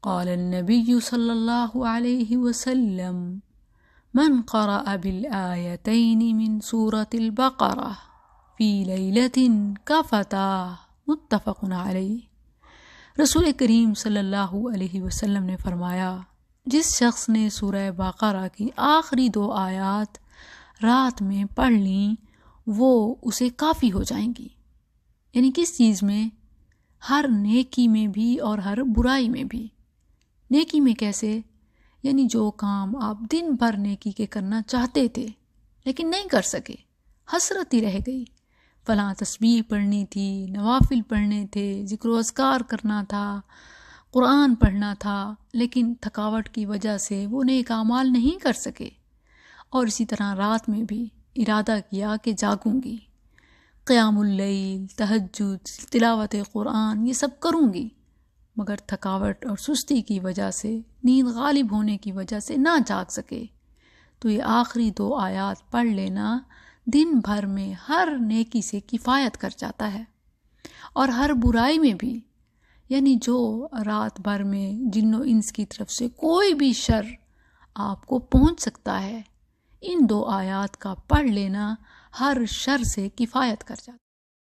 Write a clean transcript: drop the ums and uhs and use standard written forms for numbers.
قال النبی صلی اللہ علیہ وسلم من قرأ بالآیتین من سورة البقرہ فی لیلۃ کفتاہ، متفق علیہ۔ رسول کریم صلی اللہ علیہ وسلم نے فرمایا، جس شخص نے سورہ بقرہ کی آخری 2 آیات رات میں پڑھ لیں وہ اسے کافی ہو جائیں گی۔ یعنی کس چیز میں؟ ہر نیکی میں بھی اور ہر برائی میں بھی۔ نیکی میں کیسے؟ یعنی جو کام آپ دن بھر نیکی کے کرنا چاہتے تھے لیکن نہیں کر سکے، حسرت ہی رہ گئی، فلاں تسبیح پڑھنی تھی، نوافل پڑھنے تھے، ذکر و اذکار کرنا تھا، قرآن پڑھنا تھا، لیکن تھکاوٹ کی وجہ سے وہ نیک اعمال نہیں کر سکے۔ اور اسی طرح رات میں بھی ارادہ کیا کہ جاگوں گی، قیام اللیل، تہجد، تلاوت قرآن یہ سب کروں گی، مگر تھکاوٹ اور سستی کی وجہ سے، نیند غالب ہونے کی وجہ سے نہ جاگ سکے، تو یہ آخری 2 آیات پڑھ لینا دن بھر میں ہر نیکی سے کفایت کر جاتا ہے۔ اور ہر برائی میں بھی، یعنی جو رات بھر میں جن و انس کی طرف سے کوئی بھی شر آپ کو پہنچ سکتا ہے، ان 2 آیات کا پڑھ لینا ہر شر سے کفایت کر جاتا ہے۔